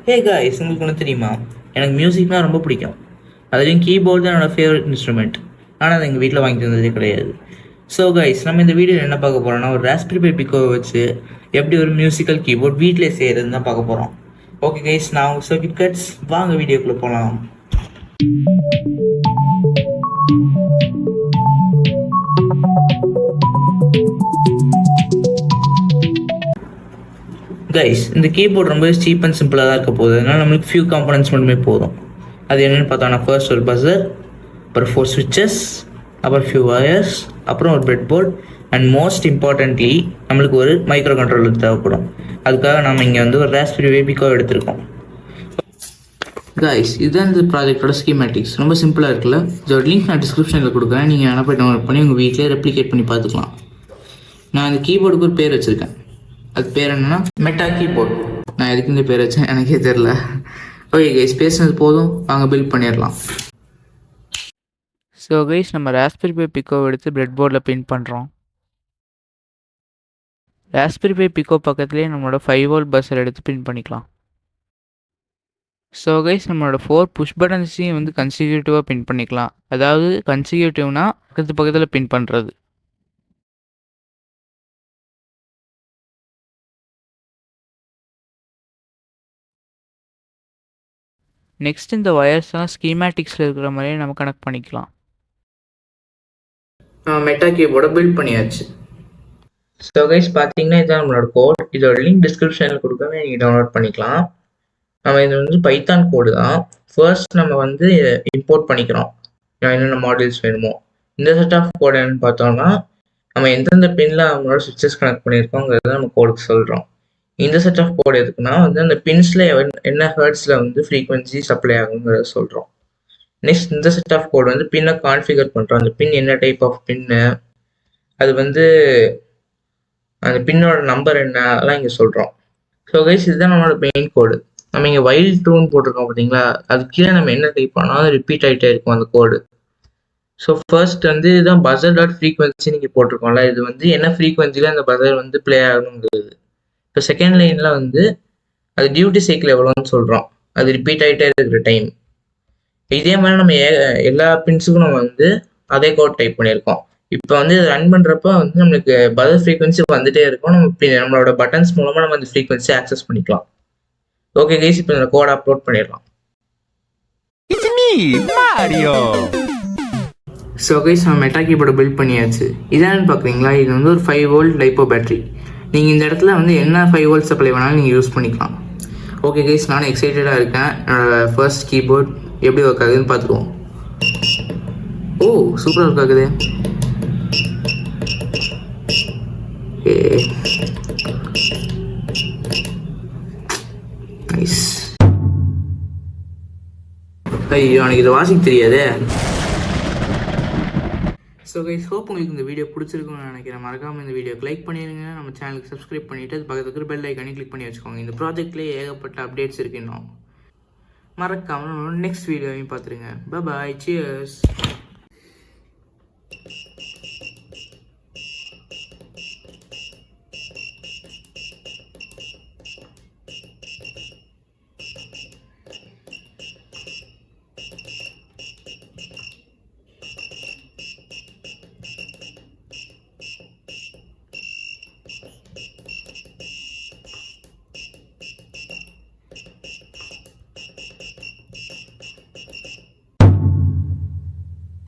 Hey guys, உங்களுக்கு ஒன்று தெரியுமா? எனக்கு மியூசிக்னால் ரொம்ப பிடிக்கும். அதுலேயும் கீபோர்டு தான் என்னோடய ஃபேவரட் இன்ஸ்ட்ருமெண்ட். ஆனால் அது எங்கள் வீட்டில் வாங்கி தந்ததே கிடையாது. ஸோ கைஸ், நம்ம இந்த வீடியோவில் என்ன பார்க்க போகிறோம்னா, ஒரு ராஸ்பெரி பை பிக்கோவை வச்சு எப்படி ஒரு மியூசிக்கல் கீபோர்ட் வீட்டிலே செய்கிறதுன்னு தான் பார்க்க போகிறோம். ஓகே கைஸ், நான் உங்கள் சர்க்கிட் கட்ஸ், வாங்க வீடியோக்குள்ளே போகலாம். கைஸ், இந்த கீபோர்ட் ரொம்ப சீப் அண்ட் சிம்பிளாக தான் இருக்க போகுது. அதனால் நம்மளுக்கு ஃபியூ காம்பனன்ட்ஸ் மட்டுமே போதும். அது என்னென்னு பார்த்தோன்னா, ஃபர்ஸ்ட் ஒரு பஸர், அப்புறம் 4 ஸ்விட்சஸ், அப்புறம் ஃபியூ வயர்ஸ், அப்புறம் ஒரு பிரெட்போர்ட், அண்ட் மோஸ்ட் இம்பார்ட்டன்ட்லி நம்மளுக்கு ஒரு மைக்ரோ கண்ட்ரோலர் தேவைப்படும். அதுக்காக நம்ம இங்கே வந்து ஒரு ராஸ்பெரி பை பிக்கோ எடுத்திருக்கோம். கைஸ், இதுதான் இந்த ப்ராஜெக்டோட ஸ்கீமேட்டிக்ஸ். ரொம்ப சிம்பிளாக இருக்குல்ல? இதோட லிங்க் நான் டிஸ்கிரிப்ஷனில் கொடுக்குறேன். நீங்கள் என்ன போய் டவுன்லோட் பண்ணி உங்கள் வீட்டிலே ரெப்ளிகேட் பண்ணி பார்த்துக்கலாம். நான் இந்த கீபோர்டுக்கு ஒரு பேர் வச்சுருக்கேன். அது பேர் என்னன்னா மெட்டா கீபோர்ட். நான் எதுக்கு இந்த பேர் வச்சேன் எனக்கே தெரில. ஓகே கைஸ், பேசுனது போதும், வாங்க பில்ட் பண்ணிடலாம். ஸோ கைஸ், நம்ம ராஸ்பெரி பை பிக்கோ எடுத்து பிரெட் போர்டில் பின் பண்ணுறோம். ராஸ்பெரி பை பிக்கோ பக்கத்துலேயே நம்மளோட 5 வோல்ட் பஸ்ஸர் எடுத்து பின் பண்ணிக்கலாம். ஸோ கைஸ், நம்மளோட 4 புஷ் பட்டன்ஸையும் வந்து கன்சிக்யூட்டிவாக பின் பண்ணிக்கலாம். அதாவது கன்சிக்யூட்டிவ்னா பக்கத்தில் பின் பண்ணுறது. நெக்ஸ்ட் இந்த ஒயர்ஸ்லாம் ஸ்கீமேட்டிக்ஸில் இருக்கிற மாதிரியே நம்ம கனெக்ட் பண்ணிக்கலாம். மெட்டா கீபோர்டை பில்ட் பண்ணியாச்சு. ஸோ கைஸ், பார்த்தீங்கன்னா இதுதான் நம்மளோட கோட். இதோட லிங்க் டிஸ்கிரிப்ஷனில் கொடுக்கவே நீங்கள் டவுன்லோட் பண்ணிக்கலாம். நம்ம இது வந்து பைத்தான் கோடு தான். ஃபர்ஸ்ட் நம்ம வந்து இம்போர்ட் பண்ணிக்கிறோம் என்னென்ன மாடல்ஸ் வேணுமோ. இந்த செட் ஆஃப் கோட் என்னன்னு பார்த்தோம்னா, நம்ம எந்தெந்த பின்ல நம்மளோட சுவிட்சஸ் கனெக்ட் பண்ணியிருக்கோங்கிறத நம்ம கோடுக்கு சொல்கிறோம். இந்த செட் ஆஃப் கோட் எதுக்குன்னா வந்து அந்த பின்ஸில் என்ன ஹெர்ட்ஸில் வந்து ஃப்ரீக்வன்சி சப்ளை ஆகுங்கிறத சொல்கிறோம். நெக்ஸ்ட் இந்த செட் ஆஃப் கோட் வந்து பின்னை கான்ஃபிகர் பண்ணுறோம். அந்த பின் என்ன டைப் ஆஃப் பின்னு, அது வந்து அந்த பின்னோட நம்பர் என்ன, அதெல்லாம் இங்கே சொல்கிறோம். ஸோ கைஸ், இதுதான் நம்மளோட மெயின் கோடு. நம்ம இங்கே வைல் ட்ரூன்னு போட்டிருக்கோம் பார்த்தீங்களா? அது கீழே நம்ம என்ன டைப் பண்ணாலும் ரிப்பீட் ஆகிட்டே இருக்கும் அந்த கோடு. ஸோ ஃபர்ஸ்ட் வந்து இதுதான் பஸர் டாட் ஃப்ரீக்வன்சி நீங்கள் போட்டிருக்கோம்ல, இது வந்து என்ன ஃப்ரீக்வன்சியில் அந்த பஸர் வந்து ப்ளே ஆகணுங்கிறது. இப்போ செகண்ட் லைனில் வந்து அது டியூட்டி சைக்கிள் எவ்வளோன்னு சொல்கிறோம், அது ரிப்பீட் ஆகிட்டே இருக்கிற டைம். இதே மாதிரி நம்ம எல்லா பின்ஸுக்கும் நம்ம வந்து அதே கோட் டைப் பண்ணியிருக்கோம். இப்போ வந்து ரன் பண்ணுறப்ப வந்து நம்மளுக்கு பஸர் ஃப்ரீக்வன்சி வந்துட்டே இருக்கும். நம்மளோட பட்டன்ஸ் மூலமாக நம்ம அந்த ஃப்ரீக்வன்சி ஆக்சஸ் பண்ணிக்கலாம். ஓகே கைஸ், இப்போ இந்த கோட் அப்லோட் பண்ணிடலாம். ஸோ கைஸ், நம்ம மெட்டா கீபோர்டை பில்ட் பண்ணியாச்சு. இதான்னு பார்க்குறீங்களா? இது வந்து ஒரு 5 வோல்ட் லைப்போ பேட்டரி. நீங்கள் இந்த இடத்துல வந்து என்ன 5 வோல்ட் சப்ளை வேணாலும் நீங்கள் யூஸ் பண்ணிக்கலாம். ஓகே கைஸ், நானும் எக்ஸைட்டடாக இருக்கேன். என்னோடய ஃபர்ஸ்ட் கீபோர்ட் எப்படி ஒர்க் ஆகுதுன்னு பார்த்துருவோம். ஓ, சூப்பராக ஒர்க் ஆகுது. நைஸ். ஐயோ, எனக்கு இதை வாசிக்க தெரியாதே. ஸோ கைஸ், ஹோப் உங்களுக்கு இந்த வீடியோ பிடிச்சிருக்குன்னு நினைக்கிறேன். மறக்காமல் இந்த வீடியோக்கு லைக் பண்ணிடுங்க. நம்ம சேனலுக்கு சப்ஸ்கிரைப் பண்ணிவிட்டு அது பக்கத்துக்கு பெல் ஐக்கானே கிளிக் பண்ணி வச்சுக்கோங்க. இந்த ப்ராஜெக்ட்லேயே ஏகப்பட்ட அப்டேட்ஸ் இருக்கு இன்னும். மறக்காமல் நெக்ஸ்ட் வீடியோவையும் பார்த்துருங்க. பாய், சியர்ஸ்.